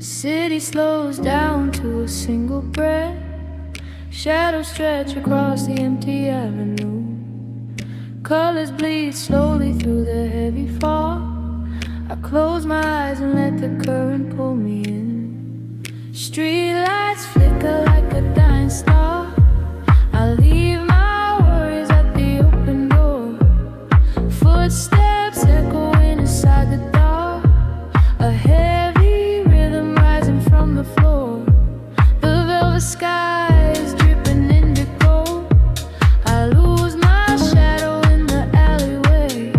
City slows down to a single breath. Shadows stretch across the empty avenue. Colors bleed slowly through the heavy fog. I close my eyes and let the current pull me in. Street lights flicker like a dying star. I leave my worries at the open door. Footsteps echoing inside the dark. A heavy rhythm rising from the floor. The velvet sky is dripping indigo. I lose my shadow in the alleyway.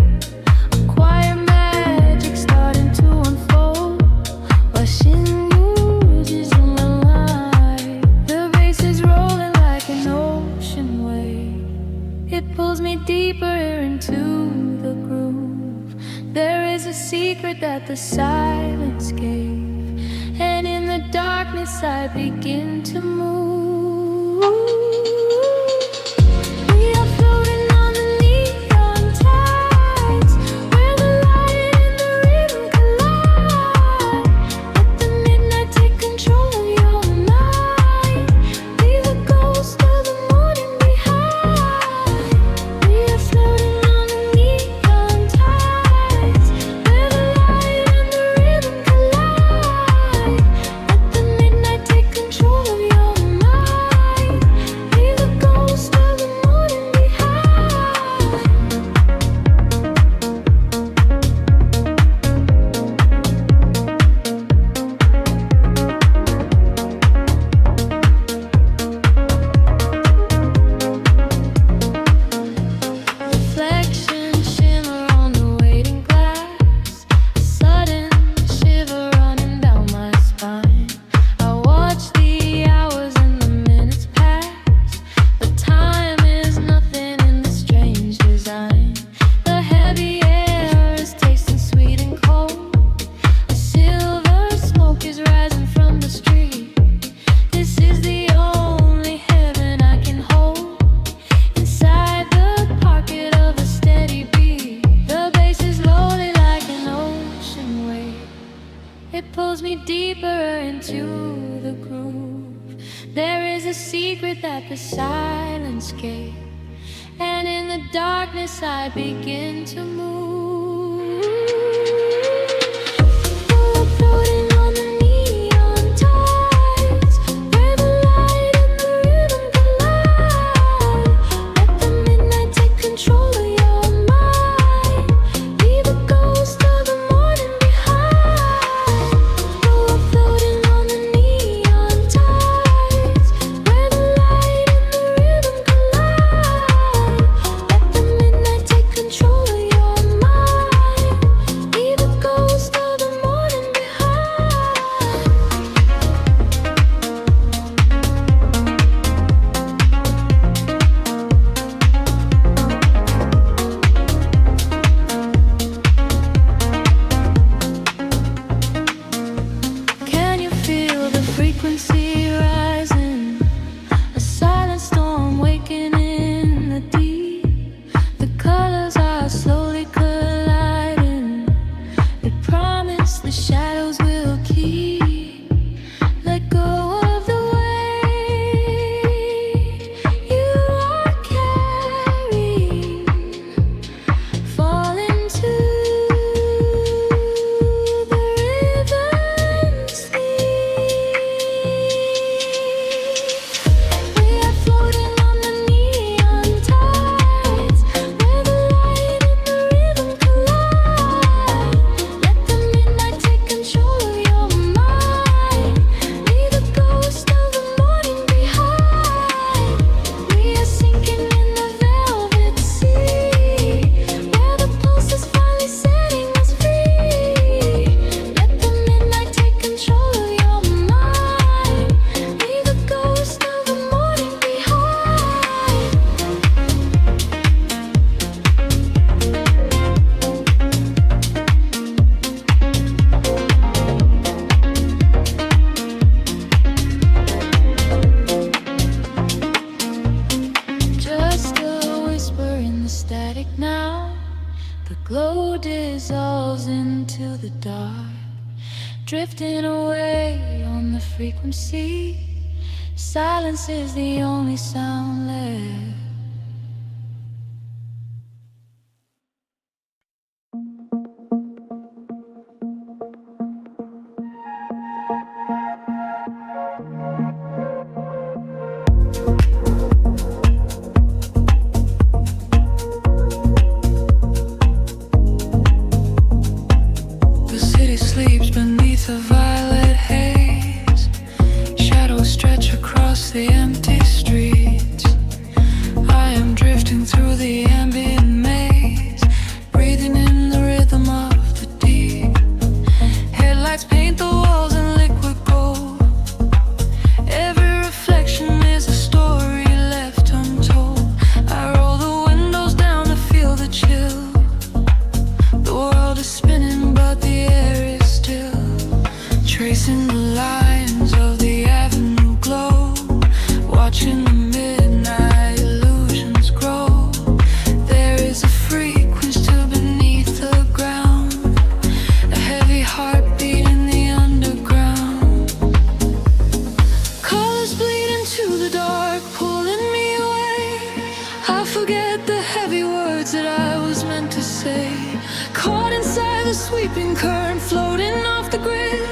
A quiet magic starting to unfold. Washing uses in my life. The bass is rolling like an ocean wave. It pulls me deeper into the groove. There is a secret that the silence gave, and in the darkness I begin to move. We are floating on the neon tides, where the light and the rhythm collide. Let the midnight take control of your mind. Leave the ghost of the morning behind. We are floating on the neon tides, where the light and the rhythm collide. Let the midnight take control of your mind. Leave the ghost of the morning behind. Reflections shimmer on the waiting glass. A sudden shiver running down my spine. I watch the hours and the minutes pass, but time is nothing in this strange design. The heavy air is tasting sweet and cold. A silver smoke is rising from the street. This is the only heaven I can hold. Inside the pocket of a steady beat, the bass is rolling like an ocean wave. It pulls me deeper into the groove. There is a secret that the silence gave, and in the darkness I begin to move. We're floating on the neon tides, where the light and the rhythm collide. Let the midnight take control of your mind. Leave the ghost of the morning behind. We're floating on the neon tides, where the light and the rhythm collide. Let the midnight take control of your mind. drifting away on the frequency. Silence is the only sound left. The city sleeps beneath a violet haze. Shadows stretch across the empty streets. I am drifting through the ambient maze, breathing in the rhythm of the deep. Headlights paint the walls in liquid gold. Every reflection is a story left untold. I roll the windows down to feel the chill. The world is spinning but the air is still, tracing the lines of the avenue glow, watching the midnight illusions grow. There is a frequency beneath the ground, a heavy heartbeat in the underground. Colors bleed into the dark, pulling me away. I forget the heavy words that I was meant to say. Caught inside the sweeping current, floating off the grid,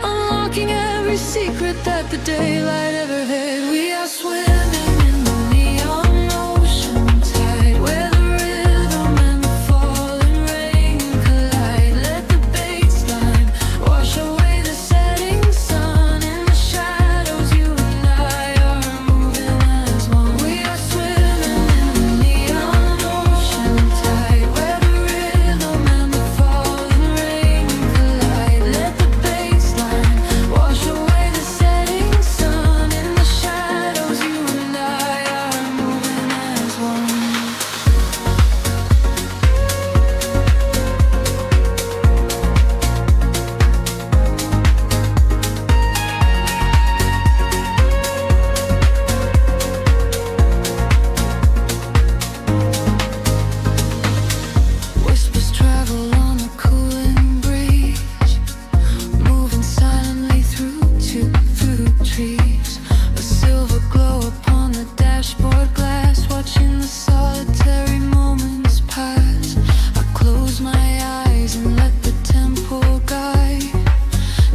unlocking every secret that the daylight ever hid. We are swimming in the neon ocean tide, where the rhythm and the falling rain collide. Let the baseline wash away the setting sun. In the shadows, you and I are moving as one. We are swimming in the neon ocean tide, where the rhythm and the falling rain collide. Let the baseline wash away the setting sun. In the shadows, you and I are moving as one. Whispers travel on a cooling breeze, moving silently through trees. A silver glow upon the dashboard glass, watching the solitary moments pass. I close my eyes and let the tempo guide.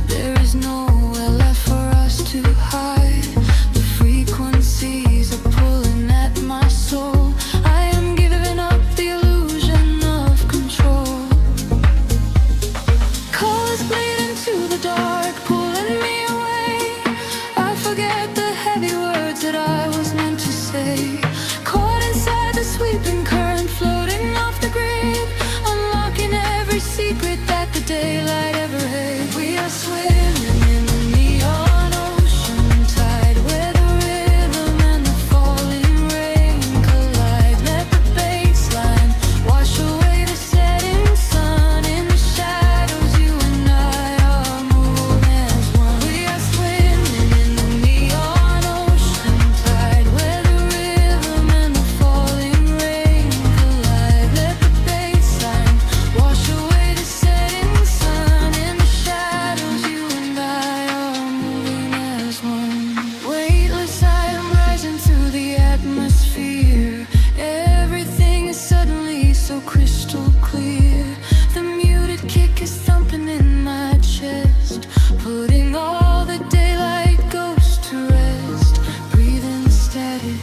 There is nowhere left for us to hide. The frequencies are pulling at my soul. I am giving up the illusion of control. Colors bleed into the dark, pulling me away. I forget the heavy words that I was meant to say. Caught inside the sweeping current, floating off the grid, unlocking every secret that the daylight ever hid. We are swimming in the neon ocean tide, where the rhythm and the falling rain collide. Let the baseline wash away the setting sun. In the shadows, you and I are moving as one. We are swimming in the neon ocean tide, where the rhythm and the falling rain collide. Let the baseline wash away the setting sun. In the shadows, you and I are moving as one. Weightless, I am rising through the atmosphere. Everything is suddenly so crystal clear. The muted kick is thumping in my chest, putting all the daylight ghosts to rest. Breathing steady,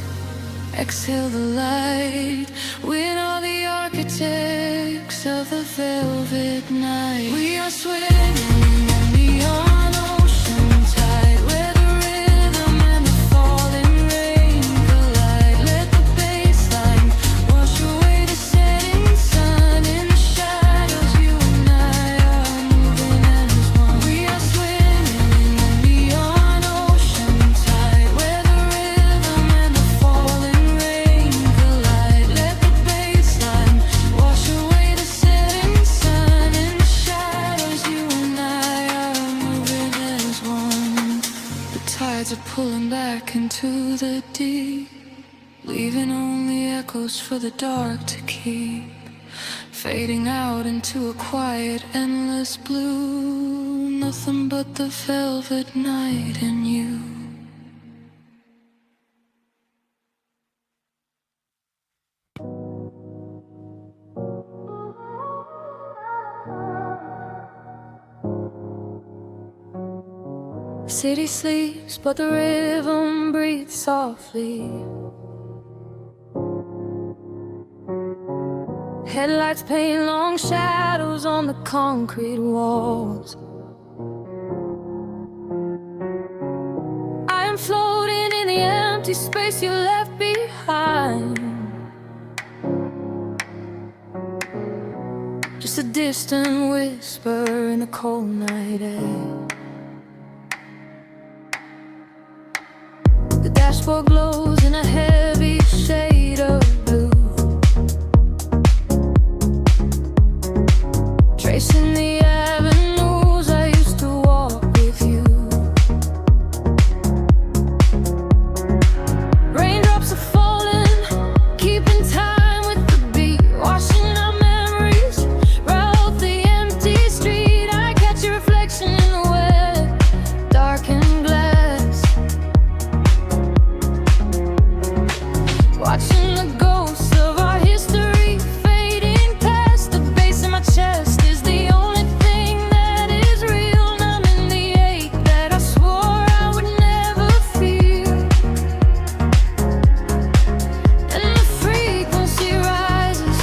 exhale the light. We're all the architects of the velvet night. We are swimming in the neon ocean tide, where the rhythm and the falling rain collide. Let the baseline wash away the setting sun. In the shadows, you and I are moving as one. We are swimming in the neon ocean tide, where the rhythm and the falling rain collide. Let the baseline wash away the setting sun. In the shadows, you and I are moving as one. The tides are pulling back into the deep, leaving only echoes for the dark to keep. Fading out into a quiet, endless blue night. nothing but the velvet night and you. City sleeps, but the rhythm breathes softly. Headlights paint long shadows on the concrete walls. I am floating in the empty space you left behind. Just a distant whisper in the cold night air. The dashboard glows in a heavy shade of blue, tracing the avenues I used to walk with you. Raindrops are falling, keeping time with the beat, washing our memories right off the empty street. I catch your reflection in the wet, darkened glass, watching the ghosts of our history fading past. The bass in my chest is the only thing that is real, numbing the ache that I swore I would never feel. And the frequency rises,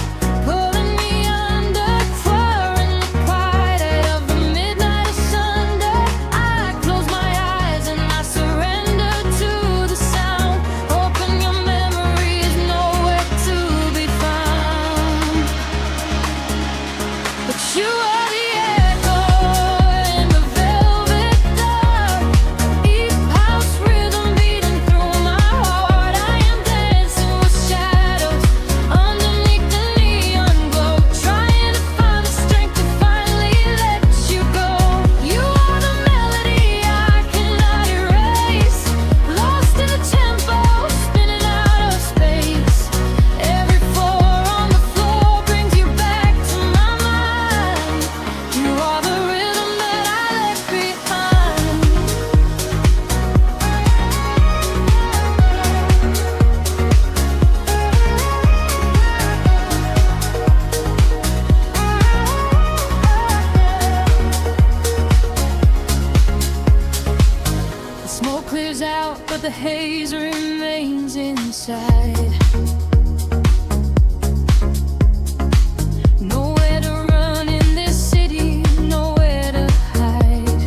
pulling me under, fire in the quiet of the midnight asunder. I close my eyes and I surrender to the sound, hoping your memory is nowhere to be found. But you are the echo in the velvet dark, deep house rhythm beating through my heart. I am dancing with shadows underneath the neon glow, trying to find the strength to finally let you go. You are the melody I cannot erase, lost in the tempo, spinning out of space. Every floor on the floor brings you back to my mind. You are the rhythm that I left behind. The smoke clears out, but the haze remains inside. Nowhere to run in this city, nowhere to hide.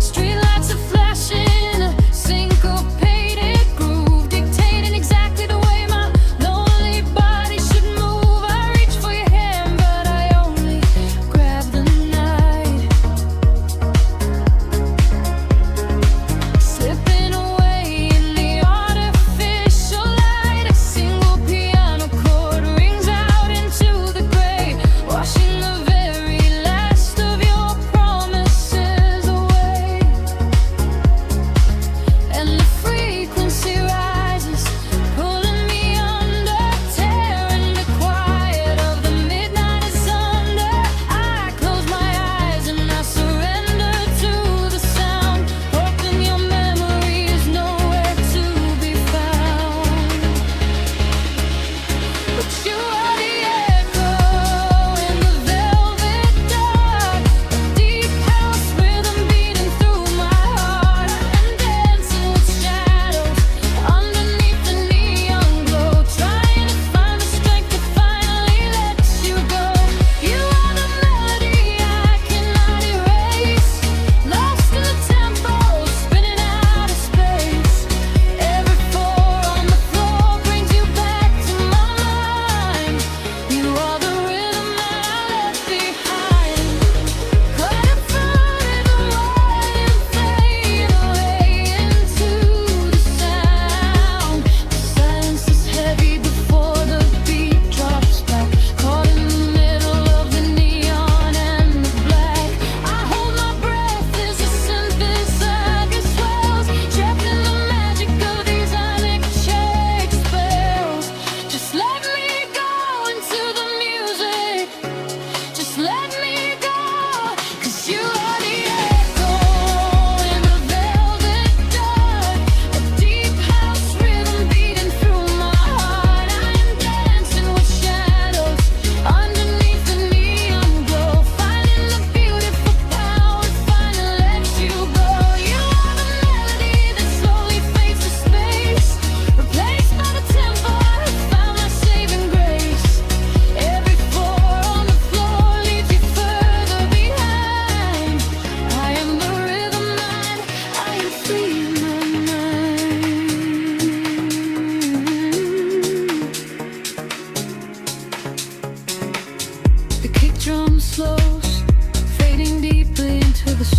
Streetlights are flashing, a syncopated groove, dictating exactly the way my lonely body should move. I reach for your hand, but I only grab the night, slipping away in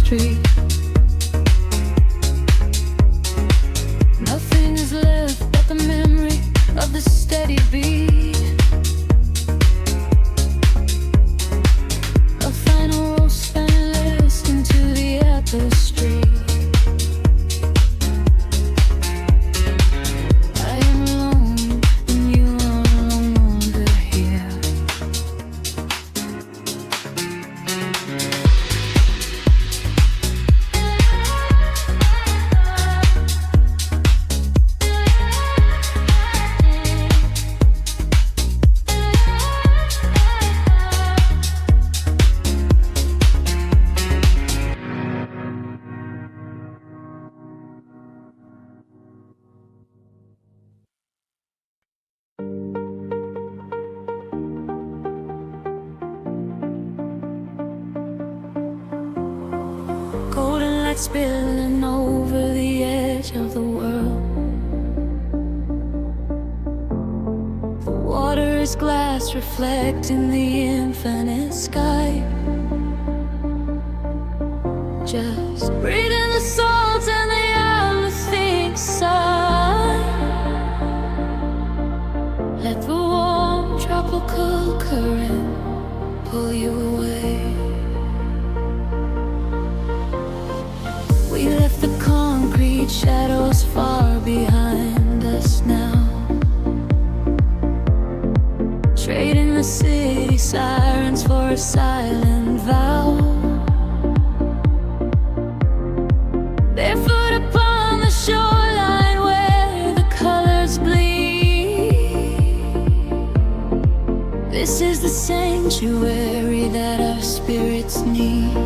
street. Nothing is left but the memory of the steady beat. A final roll spineless into the apple street. I am alone and you are no longer here. Golden light spilling over the edge of the world. The water is glass reflecting the infinite sky. Just breathe in the salt and the everything sigh. Let the warm tropical current pull you away. We left the concrete shadows far behind us now, trading the city sirens for a silent vow. Barefoot upon the shoreline where the colors bleed. This is the sanctuary that our spirits need.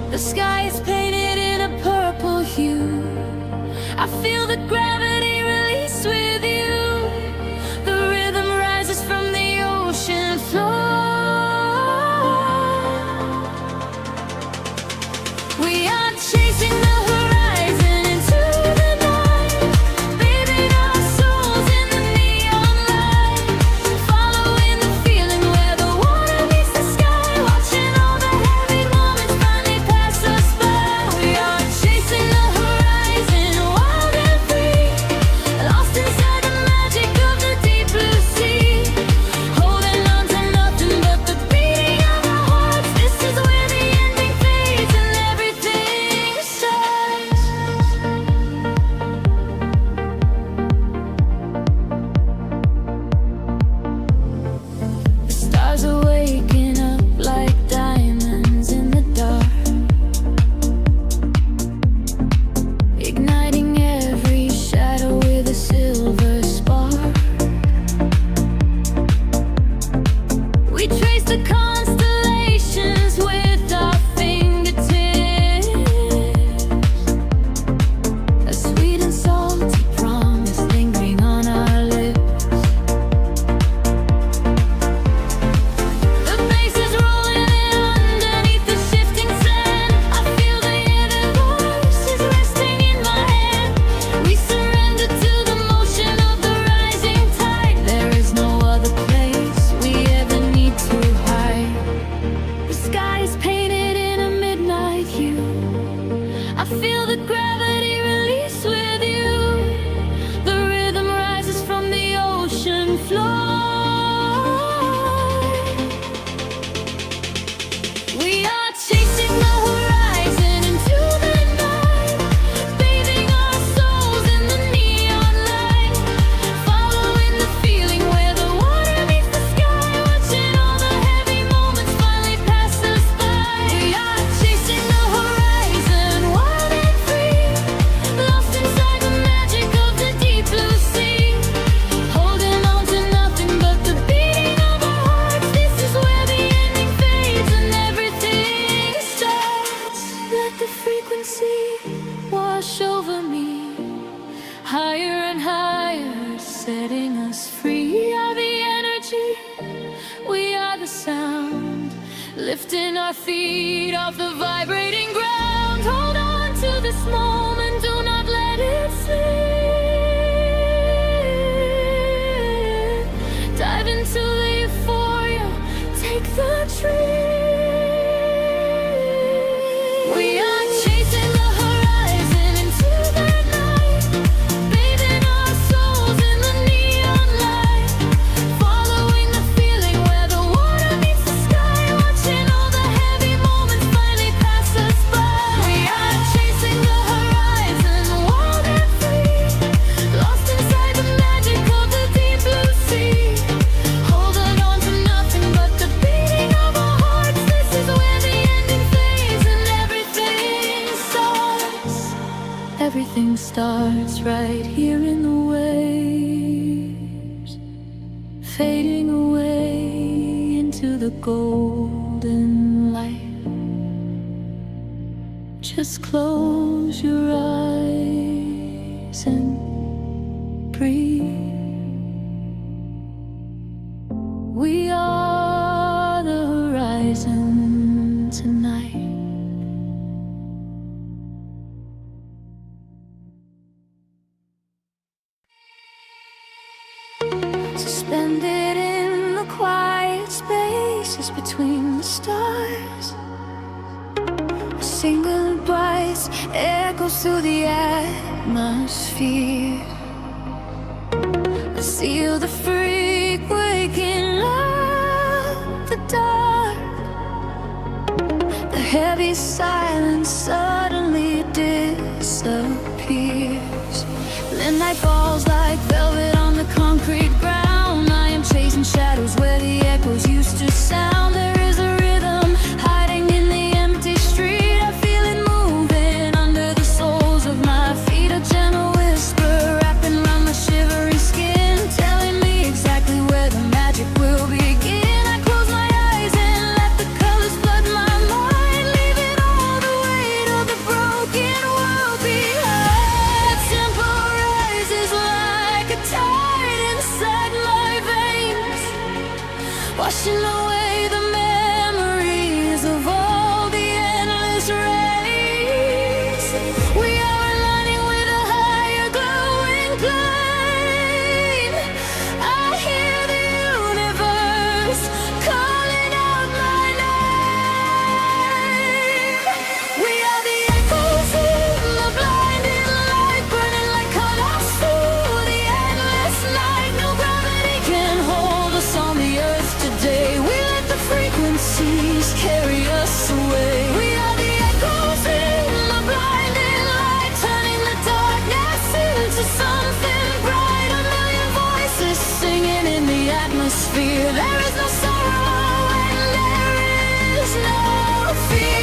The sky is painted in a purple hue. I feel the gravity release with you. The rhythm rises from the ocean floor. We are chasing the horizon into the night, bathing our souls in the neon light, following the feeling where the water meets the sky, watching all the heavy moments finally pass us by. We are chasing the horizon, wild and free, lost inside the magic of the deep blue sea, holding on to nothing but the beating of our hearts. This is where the ending fades and everything starts. The stars are waking up like diamonds in the dark, igniting every shadow with a silver spark. We trace the constellations with our fingertips, a sweet and salty promise lingering on our lips. The bass is rolling in underneath the shifting sand. I feel the inner voices resting in my hand. We surrender to the motion of the rising tide. There is no other place we ever need to hide. lifting our feet off the vibrating ground. Hold on to this moment, do not let it slip. Dive into the euphoria, take the trip. We are chasing the horizon into the night, bathing our souls in the neon light, following the feeling where the water meets the sky, watching all the heavy moments finally pass us by. We are chasing the horizon, wild and free, lost inside the magic of the deep blue sea, holding on to nothing but the beating of our hearts. This is where the ending fades and everything starts. Everything starts right here in the waves, fading away into the golden light. Just close your eyes and breathe. We are the horizon tonight. Suspended in the quiet spaces between the stars, a single voice echoes through the atmosphere. I seal the freak waking up the dark. The heavy silence suddenly disappears. The night falls like velvet on the concrete ground. I am chasing shadows where the echoes used to sound. There is a rhythm hiding in the empty street. I feel it moving under the soles of my feet. A gentle whisper wrapping around my shivering skin, telling me exactly where the magic will begin. I close my eyes and let the colors flood my mind, leaving all the weight of the broken world behind. The tempo rises like a tide inside my veins, washing away the memories of all the endless race. We are aligning with a higher glowing flame. I hear the universe calling out my name. We are the echoes in the blinding light, burning like colors through the endless night. No gravity can hold us on the earth today. We let the frequencies carry us away. We are the echoes in the blinding light, turning the darkness into something bright. A million voices singing in the atmosphere. There is no sorrow and there is no fear.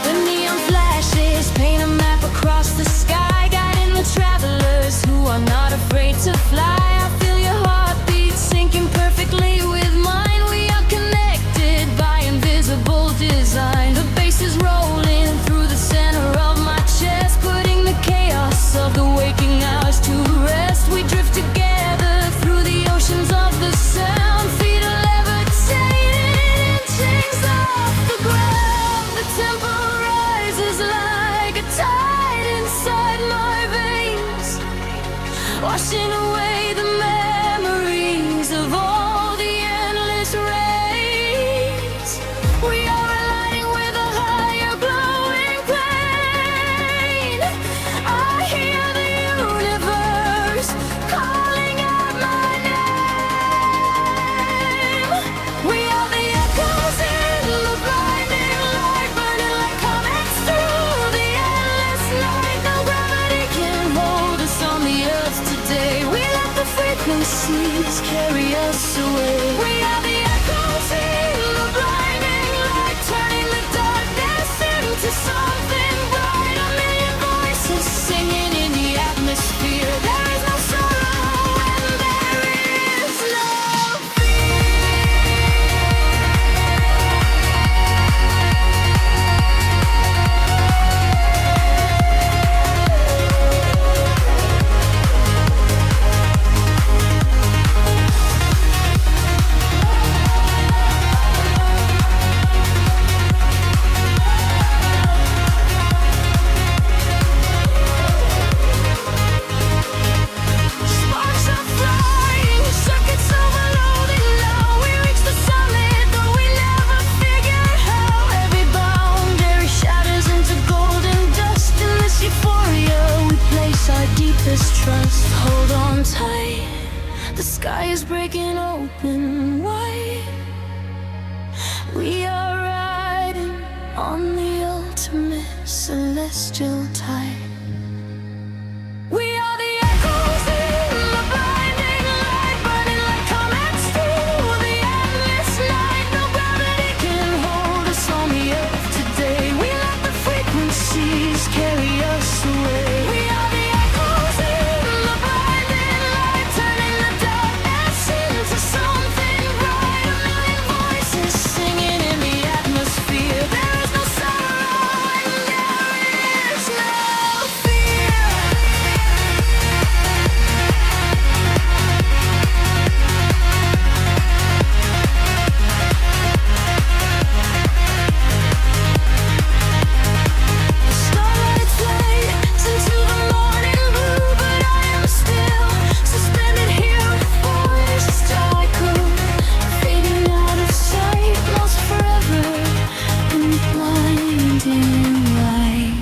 The neon flashes paint a map across the sky, guiding the travelers who are not afraid to fly. I feel your heartbeat syncing perfectly with mine. We are connected by invisible design. The bass is rolling through the center of my chest, putting the chaos of the waking hours to rest. We drift together through the oceans of the sound, feet are levitating, chains off the ground. The tempo rises like a tide inside my veins, washing away the memories of all the endless rays. We are aligning with a higher glowing plane. I hear this trust. Hold on tight, the sky is breaking open wide. We are riding on the ultimate celestial tide. We are the echoes in the blinding light, burning like comets through the endless night. No gravity can hold us on the earth today. We let the frequencies carry us away. We are the echoes in the blinding light, turning the darkness into something bright. A million voices singing in the atmosphere. There is no sorrow and there is no fear. The starlight fades into the morning blue, but I am still suspended here with voices tycho, fading out of sight, lost forever in the blinding light.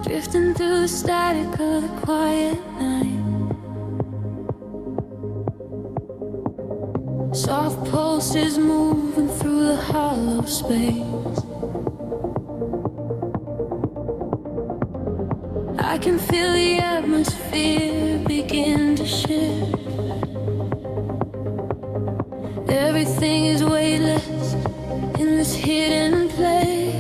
Drifting through the static of the quiet night, soft pulses moving through the hollow space. I can feel the atmosphere begin to shift. Everything is weightless in this hidden place.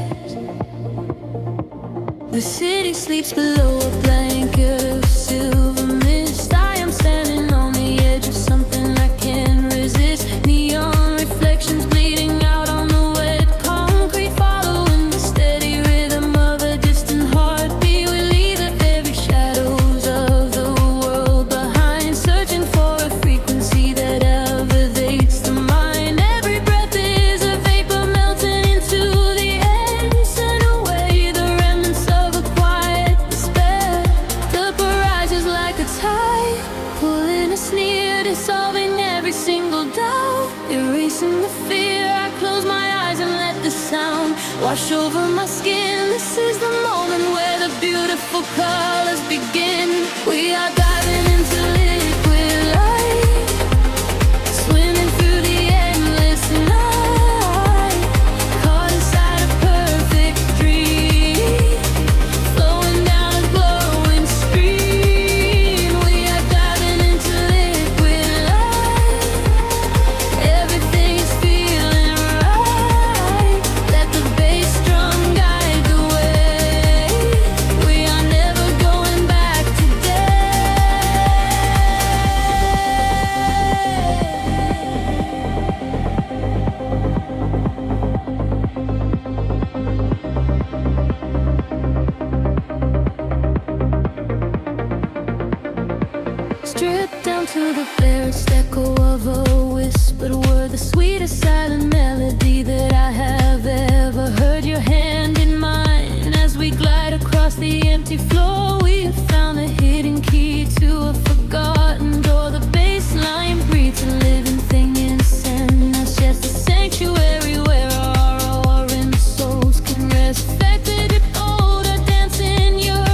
The city sleeps below a blanket of silver mist. I am standing on the edge of something I can't resist. Neon reflections bleeding out on the wet concrete, following the steady rhythm of a distant heartbeat. We leave the very shadows of the world behind, searching for a frequency that elevates the mind. Every breath is a vapor melting into the air, send away the remnants of a quiet despair. The barrage is like a tide, pulling us near, dissolving every single doubt, erasing the fear. I close my eyes and let the sound wash over my skin. This is the moment where the beautiful colors begin. We are diving into liquid light, swimming through the endless night, caught inside a perfect dream, flowing down a glowing stream. We are diving into liquid light, everything is feeling right. Let the bass drum guide the way. We are never going back today. Stripped down to the barest echo of a whispered word, the sweetest silent melody that I have ever heard. Your hand in mine as we glide across the empty floor. We have found the hidden key to a forgotten door. The bass line breathes a living thing insane. That's just a sanctuary where our roaring souls can rest. Affected with odor, dance in your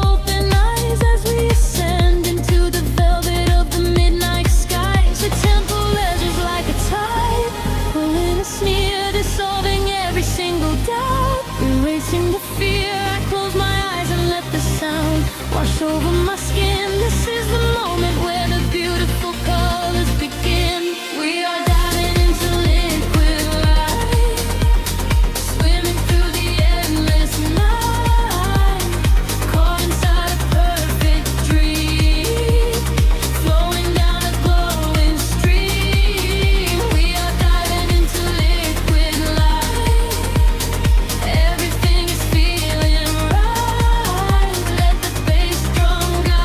open eyes as we ascend into the velvet of the midnight skies. The temple edges like a tide, pulling us near, dissolving every single doubt, erasing the fear. I close my eyes and let the sound wash over my skin. This is the moment where the beautiful colors begin. We are diving into liquid light, swimming through the endless night, caught inside a perfect dream, flowing down a glowing stream. We are diving into liquid light, everything is feeling right. Let the bass drum guide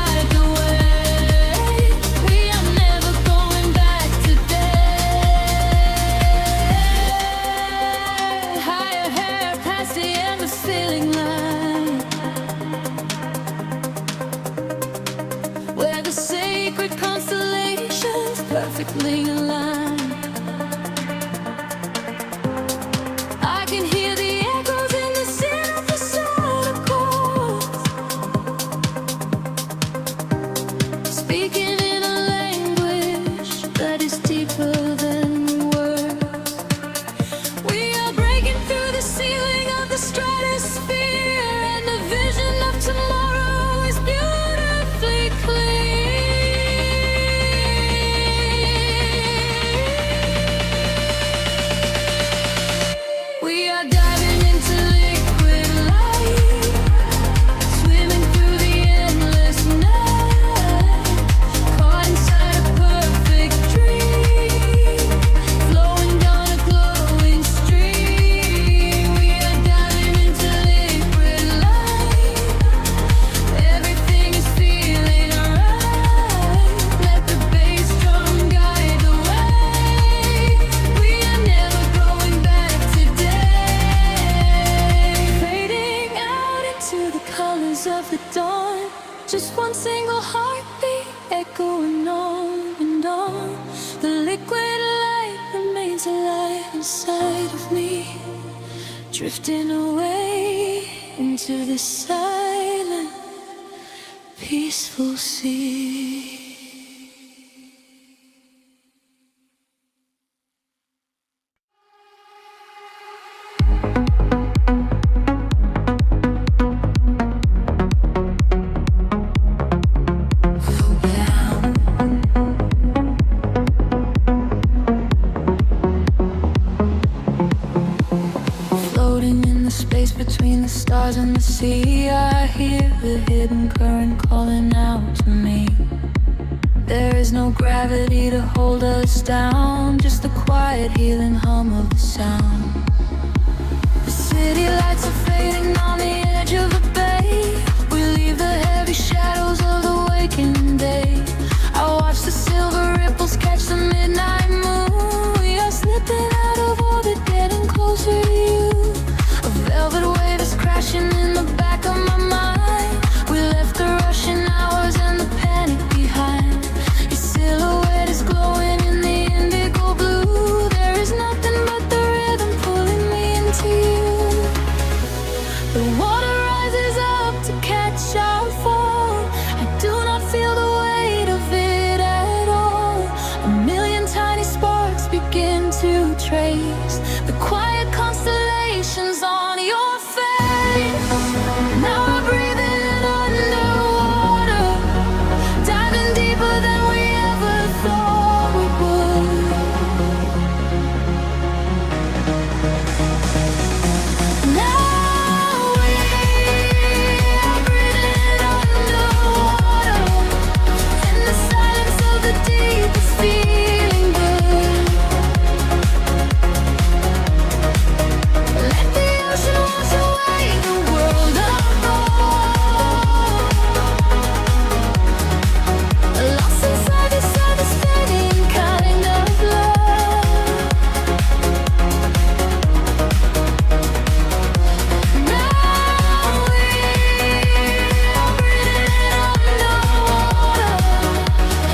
inside of me, drifting away into the silent, peaceful sea. Between the stars and the sea, I hear the hidden current calling out to me. There is no gravity to hold us down, just the quiet healing hum of the sound. The city lights are fading on the edge of the bay. We leave the heavy shadows of the waking day. I watch the silver ripples catch the midnight moon. We are slipping out of orbit, getting closer to you. A velvet wave is crashing in the back of my mind. We left the rushing hours and the panic behind. Your silhouette is glowing in the indigo blue. There is nothing but the rhythm pulling me into you. The water rises up to catch our fall. I do not feel the weight of it at all. A million tiny sparks begin to trace the quiet constellations on your face. Now we're breathing underwater, diving deeper than we ever thought we would. Now we're breathing underwater, in the silence of the deep is feeling good. Let the ocean wash away the world apart. Lost inside this devastating kind of love. Now we're breathing underwater,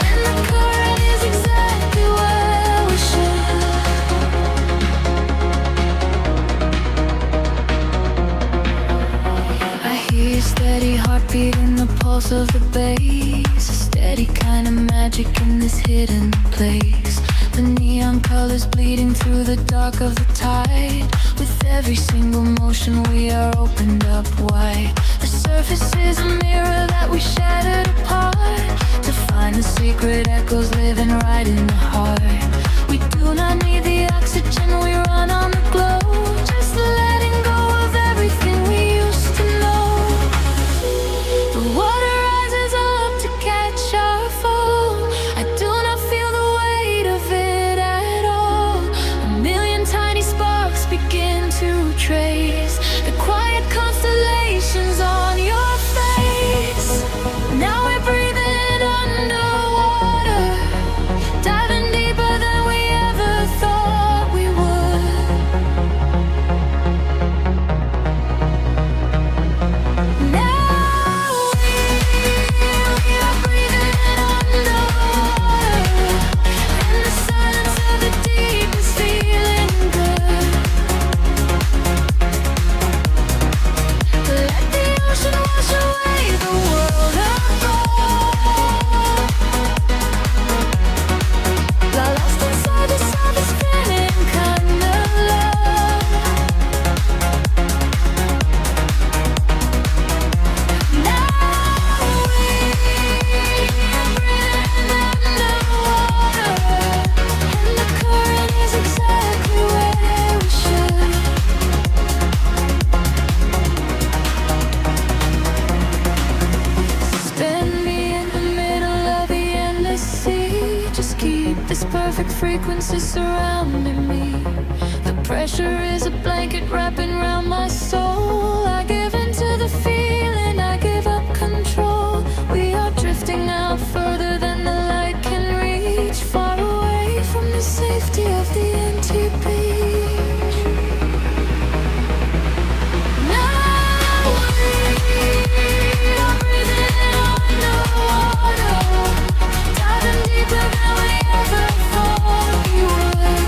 and the current is exactly where we should. I hear your steady heartbeat in the pulse of the bass. A steady kind of magic in this hidden place. The neon colors bleeding through the dark of the tide. With every single motion we are opened up wide. The surface is a mirror that we shattered apart, to find the secret echoes living right in the heart. We do not need the oxygen, we run on the glow. Just letting go of everything we used to know. The water rises up to catch our fall. I do not feel the weight of it at all. A million tiny sparks begin to trace the quiet constellations on your face. Now we're breathing underwater, diving deeper than we ever thought we would. Now we are breathing underwater, and the silence of the deep is feeling good. Let the ocean wash away the world apart. Lost inside this spinning kind of love. Now we're breathing underwater, and the current is exactly where we should. Suspend me in the middle of the endless sea. Just keep this perfect frequency surrounding me. The pressure is a blanket wrapping around my soul. I give into the feeling, I give up control. We are drifting out further than the light can reach, far away from the safety of the empty beach. Now we are breathing underwater, diving deeper than we ever thought we would.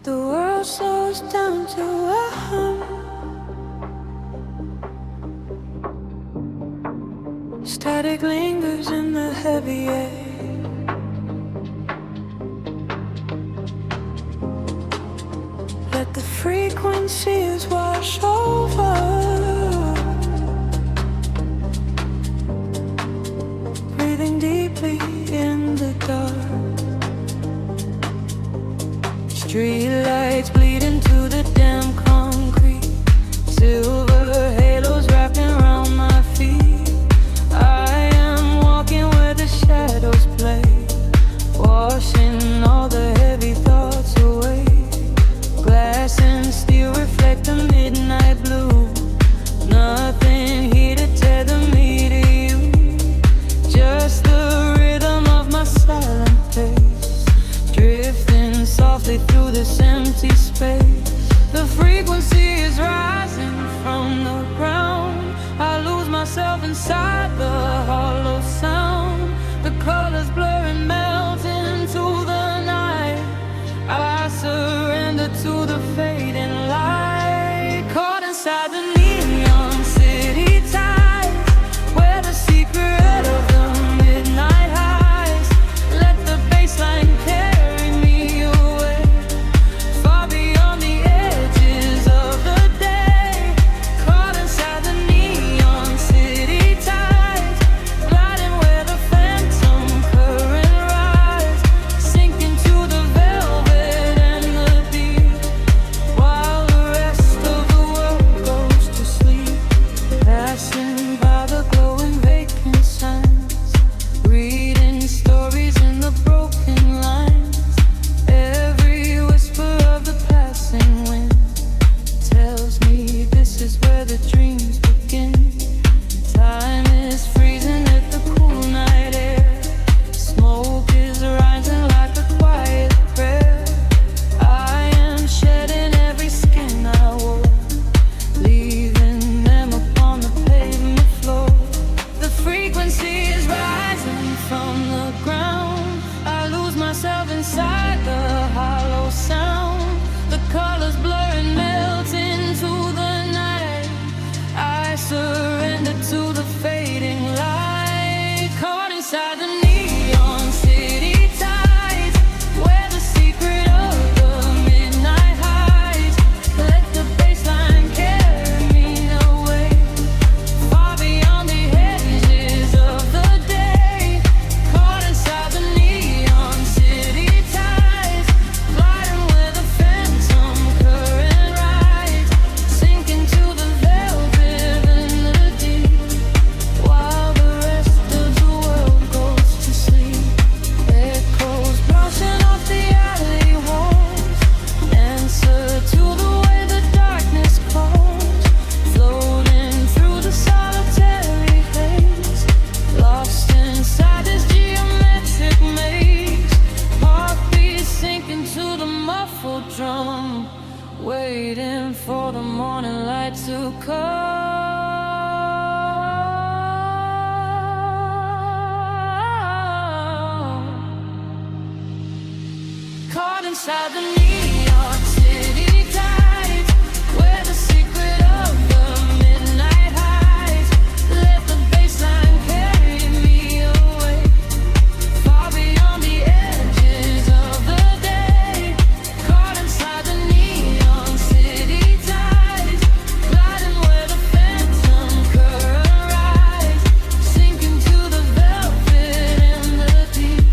The world slows down to a hum. Static lingers in the heavy air. Let the frequencies wash over, breathing deeply in the dark. Street lights bleed into the damn concrete. Silver halos wrapping around my feet. I am walking where the shadows play, washing all the heavy thoughts away. Glass and steel reflect the midnight blue. Nothing here to tether me to you. Just the rhythm of my silent pace, drifting softly through this empty space. The frequency is rising from the ground. I lose myself inside the hollow sound. The colors blur and melt into the night. I surrender to the fading light. Caught inside the neon city tides, where the secret of the midnight highs. Let the bassline carry me away, far beyond the edges of the day. Caught inside the neon city tides, gliding where the phantom current rise, sinking to the velvet and the deep, while the rest of the world goes to sleep. Passing by the glowing vacant signs, reading stories in the broken lines. Every whisper of the passing wind tells me this is where the dreams begin. Time is freezing at the cool night air. Smoke is rising like a quiet prayer. I am shedding every skin I wore, leaving them upon the pavement floor. The frequency is rising from the ground. I lose myself inside the hollow sound. The colors blur and melt into the night. I surrender to the fading light. Caught inside the neon city tides, where the secret of the midnight hides. Let the bassline carry me away, far beyond the edges of the day. Caught inside the neon city tides, gliding where the phantom current rides, sinking to the velvet and the deep, while the rest of the world goes to sleep. Echoes bouncing off the alley walls, answer to the way the darkness calls, floating through the solitary haze, lost inside this geometric maze. Heartbeats sinking to the muffled drum, waiting for the morning light to come. Caught inside the neon city tides, where the secret of the midnight hides. Let the bassline carry me away, far beyond the edges of the day. Caught inside the neon city tides, gliding where the phantom current rise, sinking to the velvet and the deep,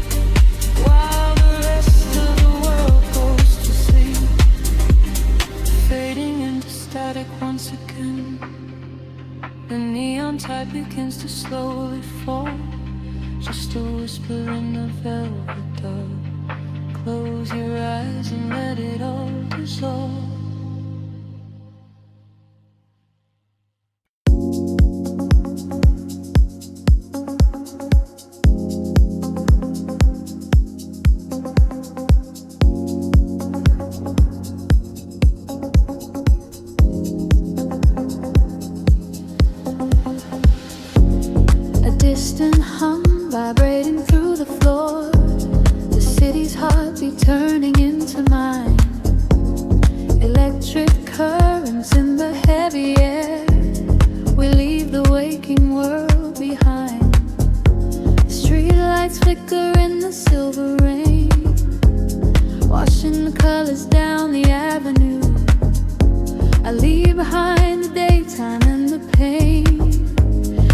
while the rest of the world goes to sleep. Fading into static once again, the neon tide begins to slowly fall. Just a whisper in the velvet dark. Close your eyes and let it all dissolve. distant hum vibrating through the floor. The city's heartbeat turning in into mine. Electric currents in the heavy air. We leave the waking world behind. Street lights flicker in the silver rain, washing the colors down the avenue. I leave behind the daytime and the pain,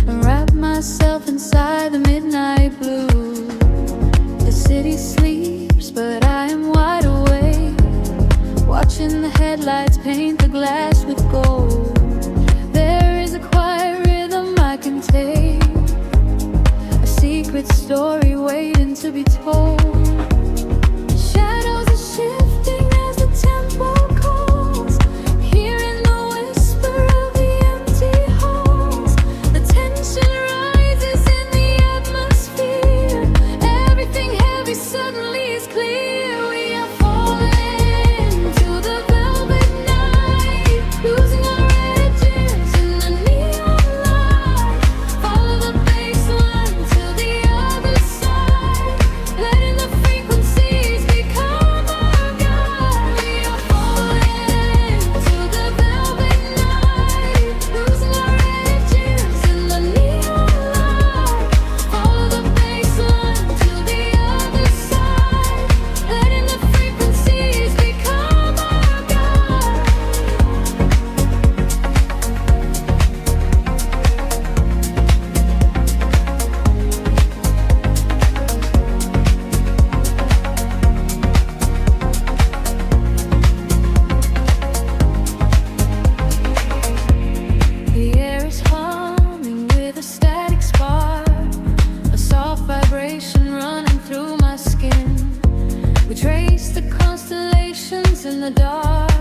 and wrap myself inside the midnight blue. The city sleeps, but I am wide awake, watching the headlights paint the glass with gold. There is a quiet rhythm I can take, a secret story waiting to be told. Shadows are shifting as the tempo calls, hearing the whisper of the empty halls. The tension rises in the atmosphere. Everything heavy suddenly is clear. We are falling to the velvet night, losing our edges in the neon light. Follow the bass line to the other side, letting the frequencies become our guide. We are falling to the velvet night, losing our edges in the neon light. Follow the bass line to the other side, letting the frequencies become our guide. The air is humming with a static spark, a soft vibration running through my skin. We trace the constellations in the dark,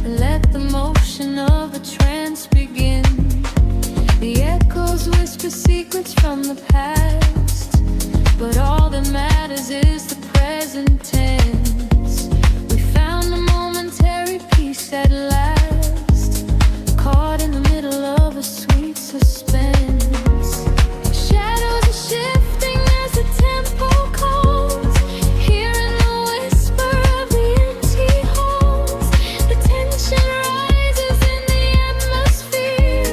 and let the motion of the trance begin. The echoes whisper secrets from the past, but all that matters is the present tense. We found a momentary peace at last, caught in the middle of a sweet suspense. Shadows are shifting as the tempo calls, hearing the whisper of the empty halls. The tension rises in the atmosphere.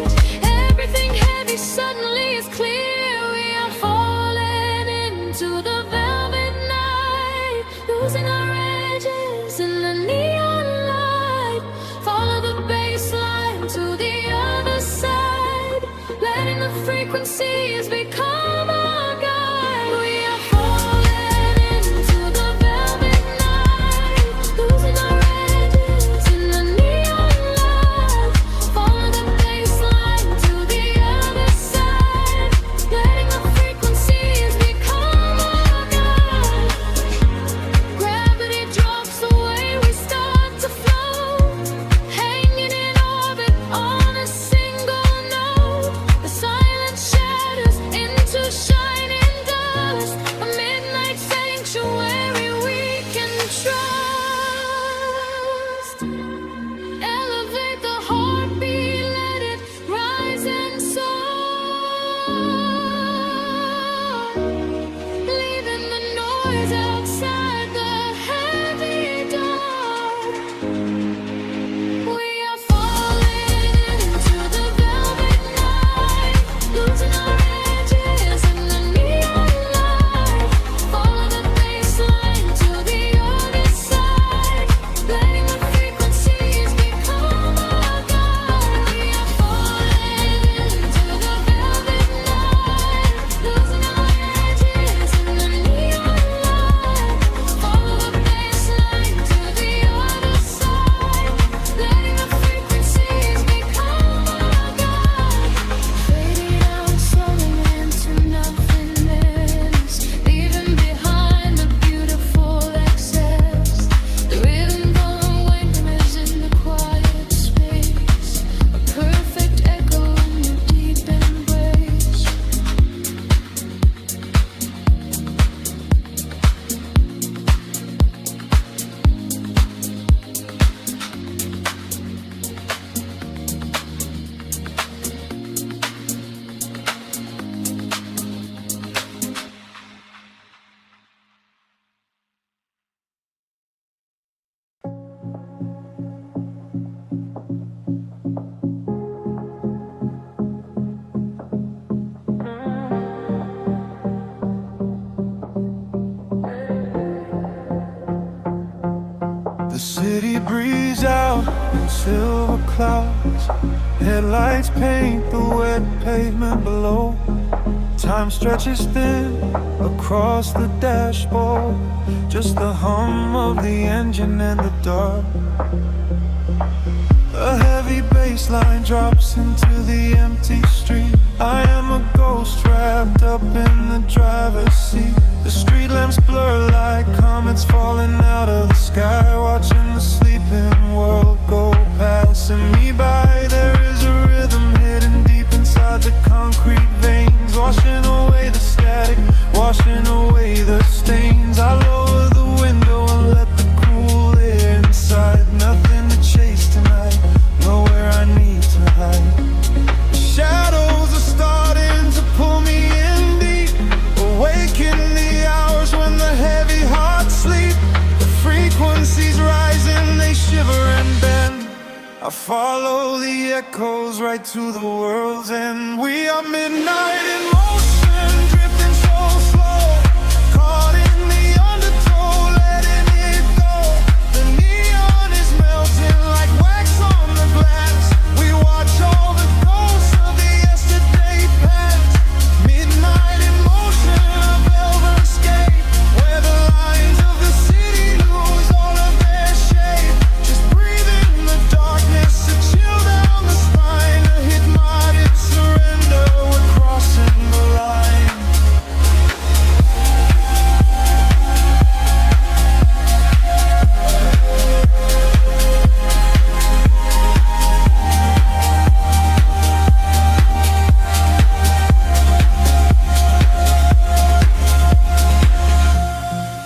Everything heavy suddenly is clear. We are falling into the velvet night, losing our edges in the neon light. Follow the bass line to the other side, letting the frequencies become our guide. We are falling into the velvet night, losing our edges in the neon light. Follow the bass line to the other side, letting the frequencies become our guide. Gravity drops away, we start to float, hanging in orbit on a single note. The silence shatters in The city breathes out in silver clouds. Headlights paint the wet pavement below. Time stretches thin across the dashboard. Just the hum of the engine and the dark. A heavy bass line drops into the empty street. I am a ghost wrapped up in the driver's seat. The street lamps blur like comets falling out of the sky, watching the sleeping world go passing me by. There is a rhythm hidden deep inside the concrete veins, washing away the static, washing away the stains. I lower the window and let the cool air inside. Nothing to chase tonight, nowhere I need to hide. Shadows are starting to pull me in deep, awaken the hours when the heavy hearts sleep. The frequencies rising, they shiver and bend. I follow the echoes right to the world's end. We are midnight in motion, drifting so slow, caught in the undertow, letting it go. The neon is melting like wax on the glass. We watch all the ghosts of the yesterday past. Midnight in motion, a velvet escape, where the lines of the city lose all of their shape. Just breathe in the darkness, a chill down the spine, a hypnotic surrender. We're crossing the line.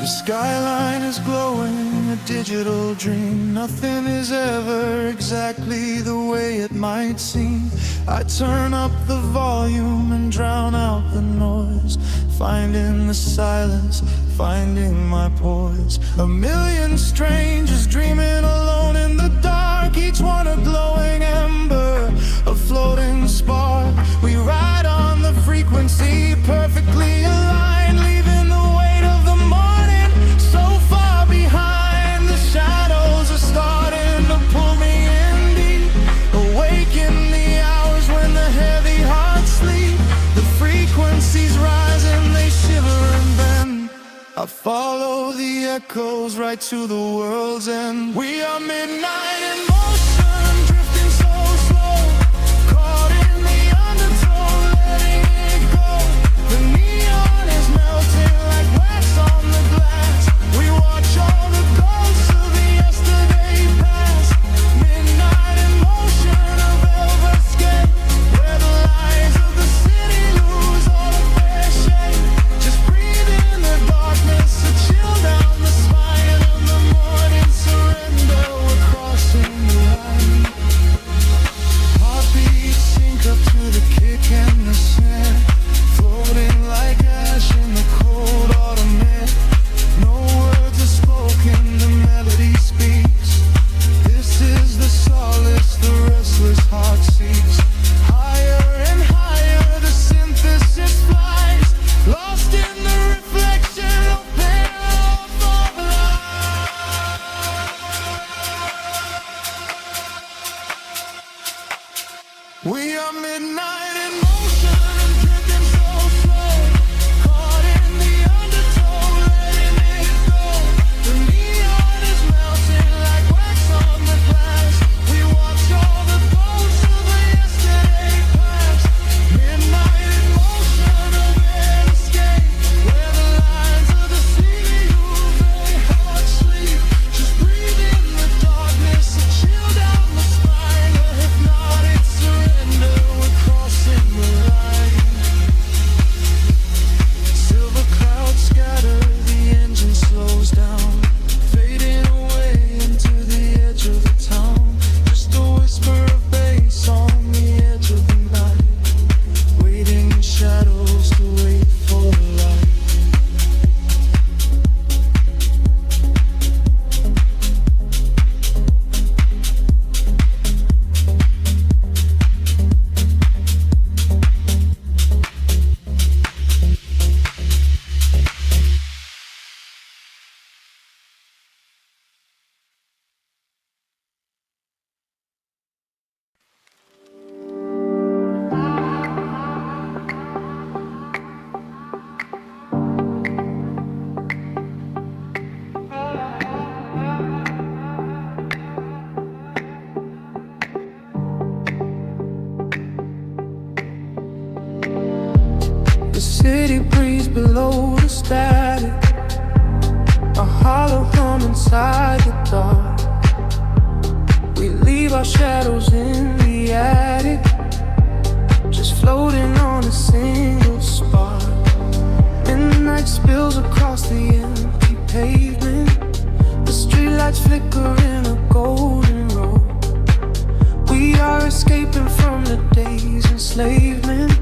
The skyline is glowing, a digital dream. Nothing is ever exactly the way it might seem. I turn up the volume and drown out the noise, finding the silence, finding my poise. A million strangers dreaming alone in the dark, each one a glowing ember, a floating spark. We ride on the frequency, perfectly aligned, leaving the weight of the morning so far behind. The shadows are starting to pull me in deep, awaken the hours when the heavy hearts sleep. The frequencies rise and they shiver and bend. I follow the echoes right to the world's end. We are midnight in motion, drifting so slow, caught in the undertow, letting it go. The neon is melting like wax on the glass. We watch all the ghosts of the yesterday past. Midnight in motion, a velvet escape, where the lies of the city lose all of their shape. Just breathe in the darkness, a chill down the spine, and the morning surrender. We're crossing the line. inside the dark. We leave our shadows in the attic, just floating on a single spark. Midnight spills across the empty pavement. The streetlights flicker in a golden row. We are escaping from the day's enslavement,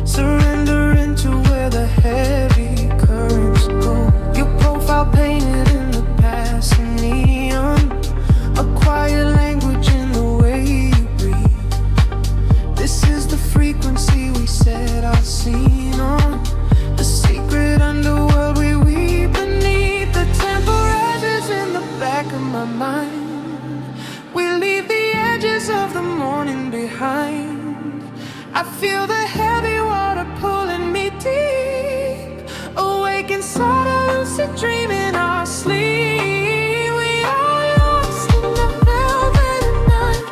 surrendering to where the heavy currents go. Your profile painted in the passing neon, a quiet language in the way you breathe. This is the frequency we set our scene on, the secret underworld we weave beneath. The temperatures in the back of my mind. We leave the edges of the morning behind. I feel the heavy water pulling me deep, awake inside a lucid dream in our sleep. We are lost in the velvet night,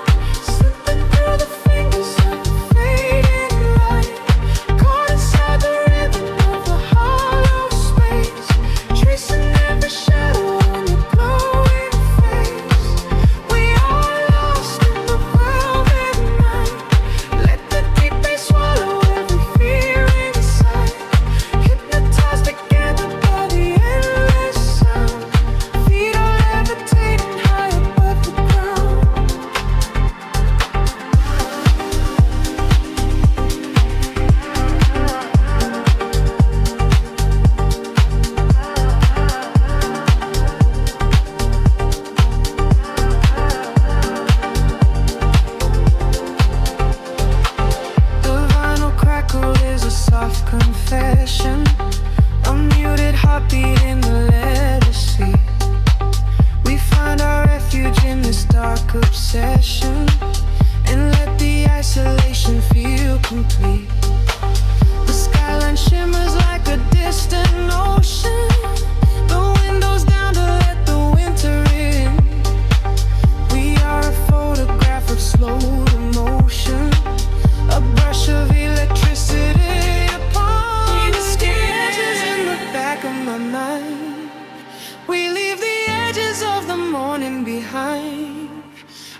slipping through the fingers of the fading light, caught inside the rhythm of the hollow space, tracing every shadow on your glowing face. We are lost in the velvet night. Let the deep bass swallow every fear inside, hypnotized together by the endless sound. Feet are levitating high above the ground. The vinyl crackle is a soft confession, a muted heartbeat in the letter C. We find our refuge in this dark obsession, and let the isolation feel complete. The skyline shimmers like a distant ocean, the windows down to let the winter in. We are a photograph of slow emotion, a brush of electricity upon the sketches in the back of my mind. We leave the edges of the morning behind.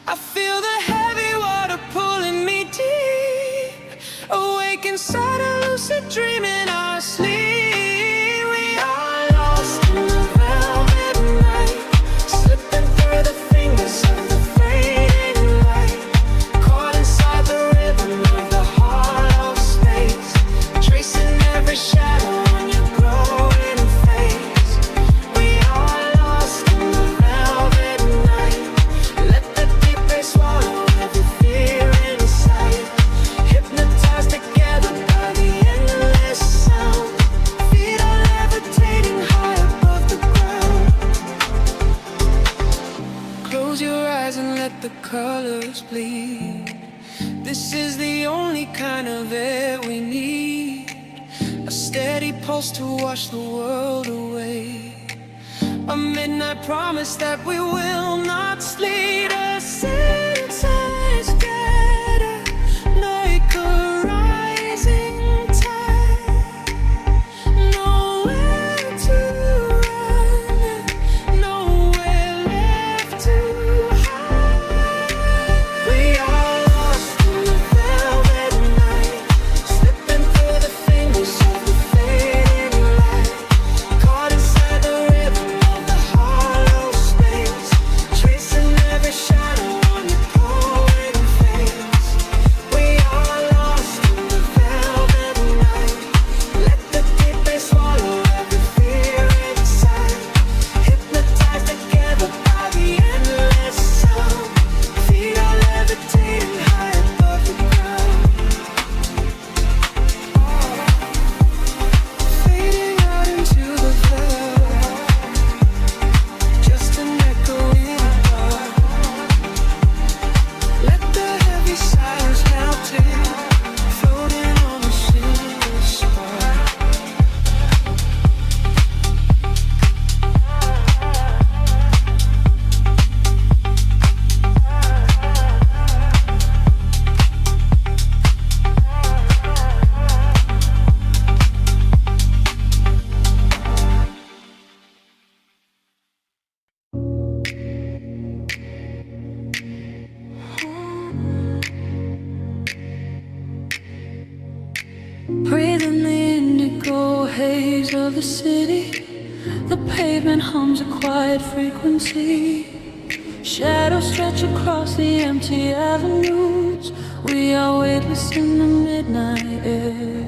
I feel the heavy water pulling me deep, awake inside a lucid dream in our sleep. We are lost in the velvet night, slipping through the fingers of the fading light, caught inside the rhythm of the hollow space, tracing every shadow on your glowing face. We are lost in the velvet night. Let the deep bass swallow every fear inside, hypnotized together by the endless sound. Feet are levitating high above the ground. Close your eyes and let the colors bleed. This is the only kind of air we need, a steady pulse to wash the world away, a midnight promise that we will not sleep. A sense scatter like a rising tide, nowhere to run, nowhere left to hide. We are lost in the velvet night, slipping through the fingers of the fading light, caught inside the rhythm of the hollow space, tracing every shadow on your glowing face. We are lost in the velvet haze of the city, the pavement hums a quiet frequency. Shadows stretch across the empty avenues. We are weightless in the midnight air.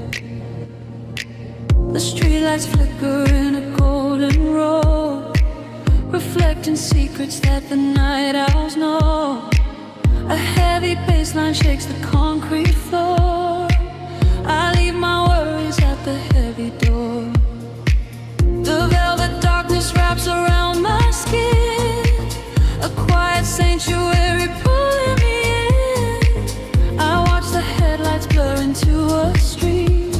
The streetlights flicker in a golden row, reflecting secrets that the night owls know. A heavy bassline shakes the concrete floor. I leave my worries at the heavy door. The velvet darkness wraps around my skin, a quiet sanctuary pulling me in. I watch the headlights blur into a street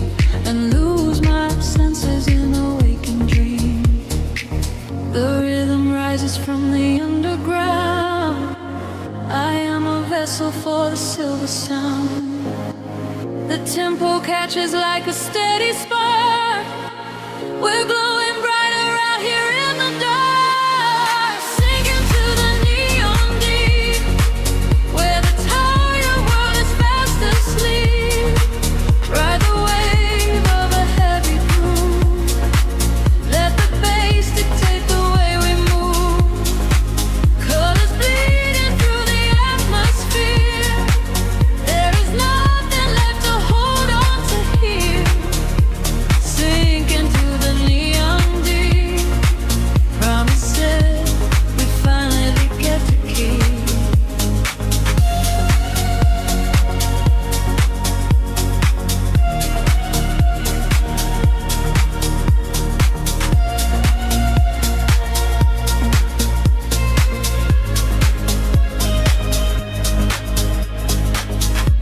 and lose my senses in a waking dream. The rhythm rises from the underground. I am a vessel for the silver sound. The tempo catches like a steady spark. We're glowing brighter out here in the dark, sinking to the neon deep, where the tired world is fast asleep. Ride the wave of a heavy groove. Let the bass dictate the way we move. Colors bleeding through the atmosphere. There is nothing left to hold on to here. Sink into the neon deep. Promises we finally get to keep.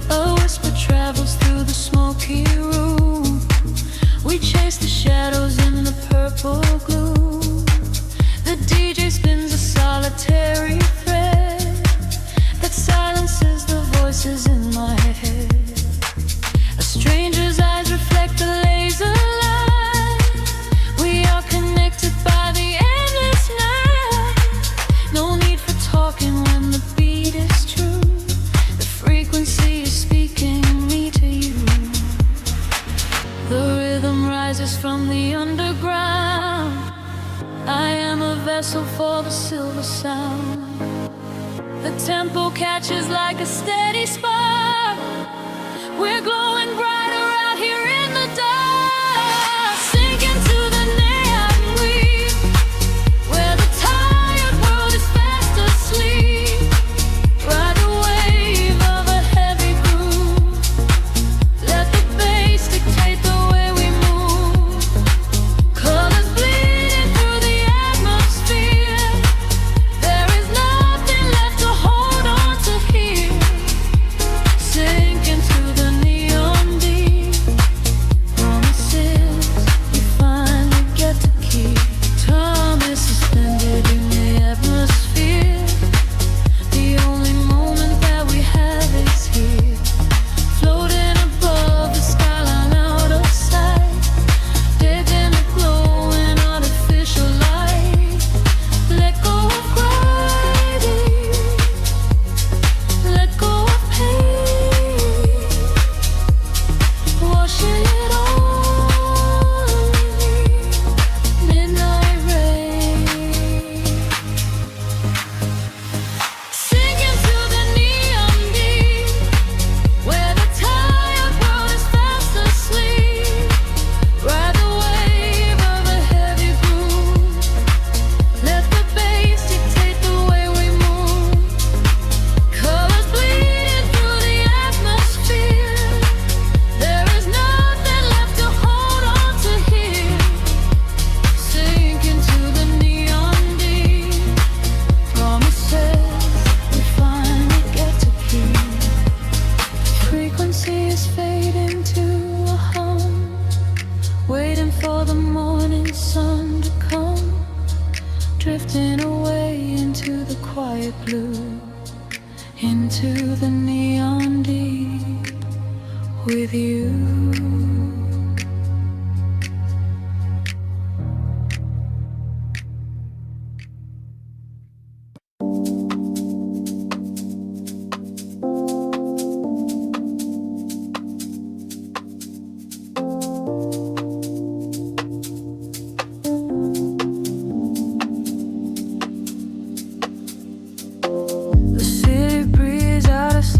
A whisper travels through the smoky room. We chase the shadows in the purple gloom. The DJ spins a solitary thread that silences the voices in my head. A stranger's eyes reflect the laser light. We are connected by the endless night. No need for talking when the beat is true. The frequency is speaking me to you. The rhythm rises from the underground. I am a vessel for the silver sound. The tempo catches like a steady spark. We're glowing brighter out here in the dark, sinking to the neon green, where the tired world is fast asleep. Ride the wave of a heavy groove. Let the bass dictate the way we move. Colors bleeding through the atmosphere. There is nothing left to hold on to here. Sink into the neon deep. Promises we finally get to keep. Time is suspended in the atmosphere. The only moment that we have is here. Floating above the skyline out of sight. Dead in a glowing artificial light. Let go of gravity. Let go of pain. Washing it all away. Midnight rain. Sinking to the neon deep, where the tired world is fast asleep. Ride the wave of a heavy groove. Let the bass dictate the way we move. Colors bleeding through the atmosphere. There is nothing left to hold on to here. Sink into the neon deep. Promises we finally get to keep. Frequency is fading to a hum, waiting for the morning sun to come, drifting away into the quiet blue, into the neon deep with you.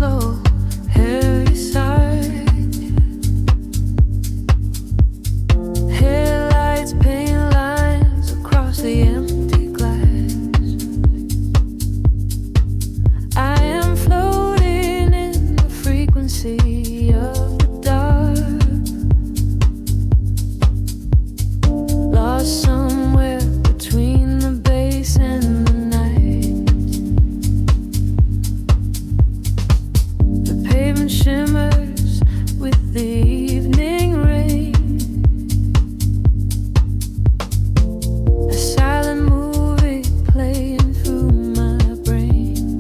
slow, heavy side. Headlights paint lines across the empty glass. I am floating in the frequency of the dark, lost somewhere between the bass and the night. The pavement shimmers with the evening rain. A silent movie playing through my brain.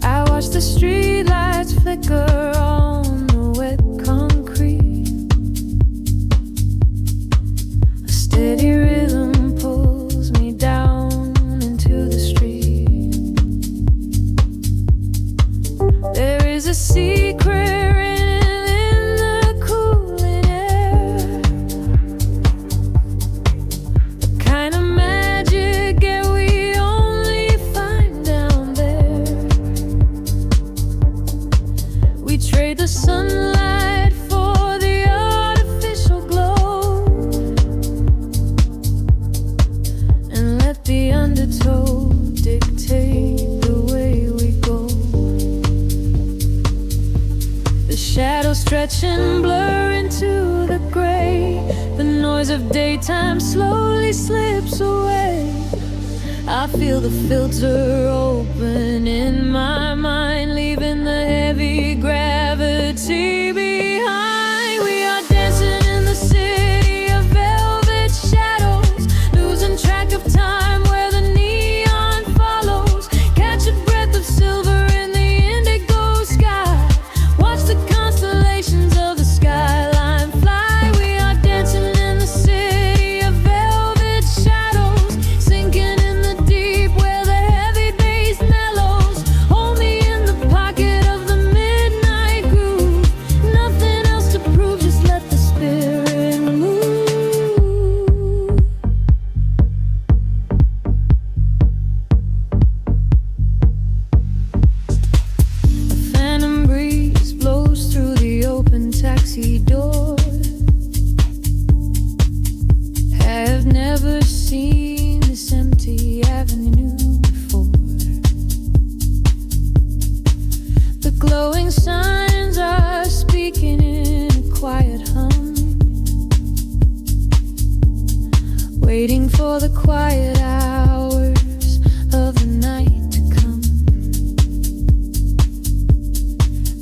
I watch the streetlights flicker on the wet concrete. A steady rhythm pulls me down into the street. There is a secret written in the cooling air, the kind of magic that we only find down there. We trade the sunlight for the artificial glow, and let the undertow dictate the way we go. The shadows stretch and blur into the gray. The noise of daytime slowly slips away. I feel the filter open in my mind, leaving the heavy gravity behind. We are dancing in the city of velvet shadows, losing track of time where the neon follows. Catch a breath of silver in the indigo sky. Watch the constellations of the skyline fly. We are dancing in the city of velvet shadows, sinking in the deep where the heavy bass mellows. Hold me in the pocket of the midnight groove. Nothing else to prove, just let the spirit move. A phantom breeze blows through the open taxi door. Have never seen this empty avenue before. The glowing signs are speaking in a quiet hum, waiting for the quiet hours of the night to come.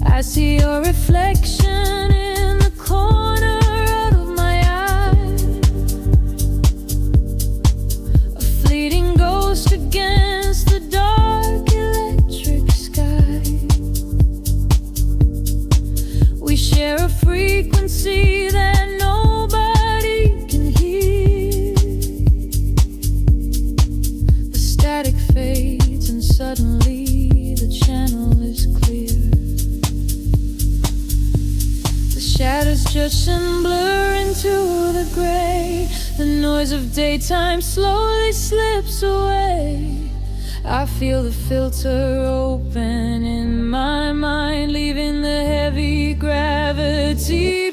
I see your reflection in the corner of my eye, a fleeting ghost against the dark electric sky. We share a frequency that nobody can hear. The static fades and suddenly the channel is clear. The shadows judge and blur into the gray. The noise of daytime slowly slips away. I feel the filter open in my mind, leaving the heavy gravity